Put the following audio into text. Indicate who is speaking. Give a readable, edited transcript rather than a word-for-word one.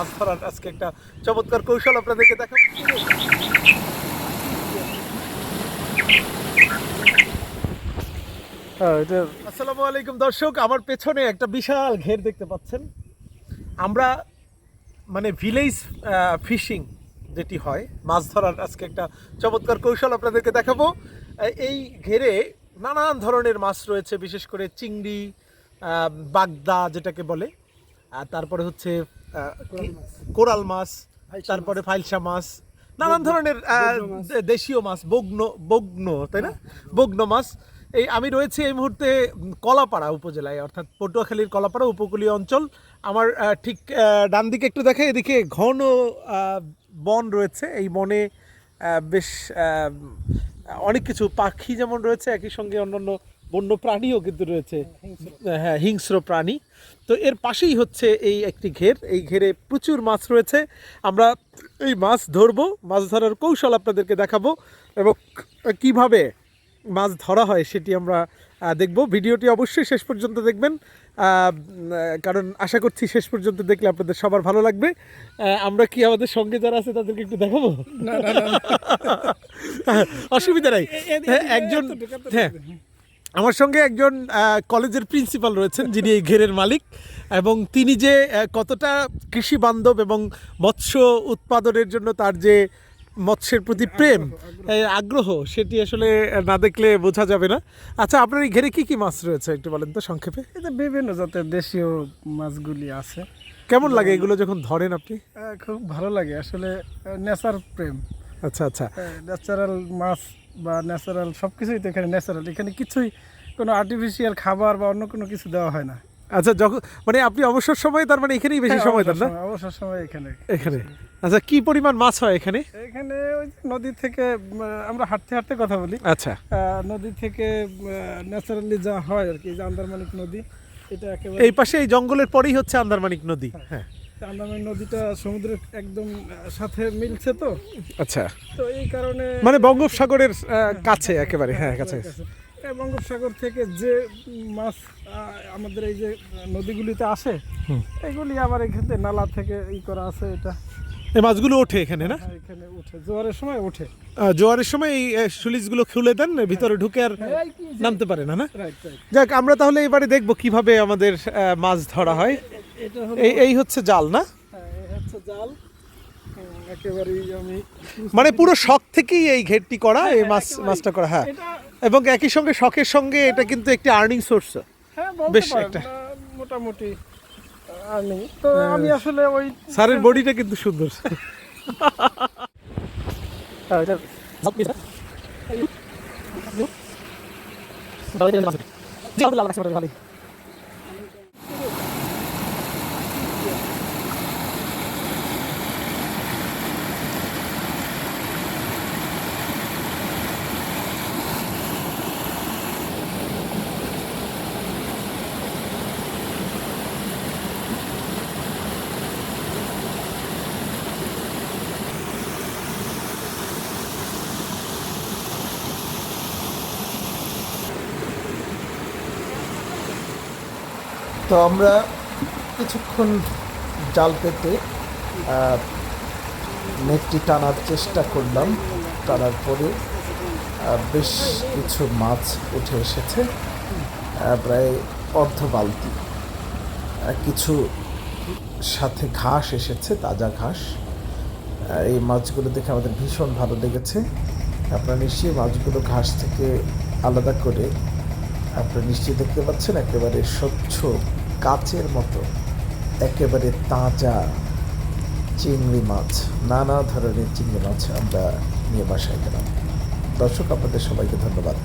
Speaker 1: মাছ ধরার আজকে একটা চমৎকার কৌশল আপনাদেরকে দেখাবো। আসসালামু আলাইকুম দর্শক, আমার পেছনে একটা বিশাল ঘের দেখতে পাচ্ছেন। আমরা মানে ভিলেজ ফিশিং যেটি হয়, মাছ ধরার আজকে একটা চমৎকার কৌশল আপনাদেরকে দেখাবো। এই ঘেরে নানান ধরনের মাছ রয়েছে, বিশেষ করে চিংড়ি, বাগদা যেটাকে বলে, তারপরে হচ্ছে কোরাল মাছ, তারপরে ফাইলসা মাছ, নানান ধরনের দেশীয় মাছ, বগ্ন তাই না, বগ্ন মাছ। এই আমি রয়েছি এই মুহূর্তে কলাপাড়া উপজেলায়, অর্থাৎ পটুয়াখালীর কলাপাড়া উপকূলীয় অঞ্চল। আমার ঠিক ডান দিকে একটু দেখে, এদিকে ঘন বন রয়েছে। এই বনে বেশ অনেক কিছু পাখি যেমন রয়েছে, একই সঙ্গে অন্যান্য বন্য প্রাণীও কিন্তু রয়েছে, হ্যাঁ, হিংস্র প্রাণী। তো এর পাশেই হচ্ছে এই একটি ঘের, এই ঘেরে প্রচুর মাছ রয়েছে। আমরা এই মাছ ধরবো, মাছ ধরার কৌশল আপনাদেরকে দেখাবো এবং কিভাবে মাছ ধরা হয় সেটি আমরা দেখব। ভিডিওটি অবশ্যই শেষ পর্যন্ত দেখবেন, কারণ আশা করছি শেষ পর্যন্ত দেখলে আপনাদের সবার ভালো লাগবে। আমরা কি আমাদের সঙ্গে যারা আছে তাদেরকে একটু দেখাবো? অসুবিধা নাই। একজন, হ্যাঁ, আমার সঙ্গে একজন কলেজের প্রিন্সিপাল রয়েছেন, যিনি এই ঘেরের মালিক, এবং তিনি যে কতটা কৃষি বান্ধব এবং মৎস্য উৎপাদনের জন্য তার যে মৎস্যের প্রতি প্রেম, আগ্রহ, সেটি আসলে না দেখলে বোঝা যাবে না। আচ্ছা, আপনার এই ঘেরে কি কি মাছ রয়েছে একটু বলেন তো সংক্ষেপে।
Speaker 2: এটা বিভিন্ন জাতের দেশীয় মাছগুলি আছে।
Speaker 1: কেমন লাগে এগুলো যখন ধরেন আপনি?
Speaker 2: খুব ভালো লাগে আসলে, নেচার প্রেম।
Speaker 1: আচ্ছা আচ্ছা,
Speaker 2: ন্যাচারাল মাছ বা ন্যাচারাল সব কিছুই তো এখানে ন্যাচারাল, এখানে কিছুই কোনো আর্টিফিশিয়াল খাবার বা অন্য কোনো কিছু দেওয়া হয় না।
Speaker 1: আচ্ছা, যখন মানে আপনি অবসর সময়, তার মানে এখানেই বেশি সময় দেন না?
Speaker 2: অবসর সময় এখানে।
Speaker 1: আচ্ছা, কি পরিমাণ মাছ হয় এখানে?
Speaker 2: এখানে ওই নদী থেকে আমরা হাঁটতে হাঁটতে কথা বলি।
Speaker 1: আচ্ছা,
Speaker 2: নদী থেকে ন্যাচারালি যা হয় আর কি, যে আন্দারমানিক নদী, এটা একেবারে
Speaker 1: এই পাশে এই জঙ্গলের পরেই হচ্ছে আন্দারমানিক নদী। হ্যাঁ,
Speaker 2: আন্দারমানিক নদীটা সমুদ্রের একদম সাথে মিলছে তো।
Speaker 1: আচ্ছা,
Speaker 2: তো এই কারণে
Speaker 1: মানে বঙ্গোপসাগরের কাছে একেবারে, হ্যাঁ, কাছে।
Speaker 2: বঙ্গোপসাগর থেকে যে মাছ আমাদের এই যে নদীগুলিতে আসে, এগুলি আবার এখানে নালা থেকে করা আছে। এটা
Speaker 1: এই মাছগুলো ওঠে এখানে না?
Speaker 2: এখানে উঠে, জোয়ারের সময় ওঠে।
Speaker 1: জোয়ারের সময় এই সুলিশগুলো খুলে দেন, ভিতরে ঢুকে আর নামতে পারে না। না, যাক, আমরা তাহলে এবারে দেখবো কিভাবে আমাদের মাছ ধরা হয়। এই হচ্ছে জাল না?
Speaker 2: হচ্ছে জাল, একেবারেই আমি
Speaker 1: মানে পুরো শখ থেকেই এই ঘেরটি করা, এই মাছটা করা। হ্যাঁ, এবং একই সঙ্গে শখের সঙ্গে এটা কিন্তু একটি আর্নিং সোর্স। বেশ একটা
Speaker 2: মোটামুটি আর্নিং। তো আমি আসলে ওই
Speaker 1: স্যারের বডিটা কিন্তু সুন্দর। তো আমরা কিছুক্ষণ জাল পেতে নেটটি টানার চেষ্টা করলাম, টানার পরে বেশ কিছু মাছ উঠে এসেছে, প্রায় অর্ধ বালতি। কিছু সাথে ঘাস এসেছে, তাজা ঘাস। এই মাছগুলো দেখে আমাদের ভীষণ ভালো লেগেছে। আপনারা নিশ্চয়ই মাছগুলো ঘাস থেকে আলাদা করে আপনারা নিশ্চয়ই দেখতে পাচ্ছেন, একেবারে স্বচ্ছ কাচের মতো একেবারে তাজা চিংড়ি মাছ, নানা ধরনের চিংড়ি মাছ আমরা নিয়ে বাসায় গেলাম। দর্শক, আপনাদের সবাইকে ধন্যবাদ।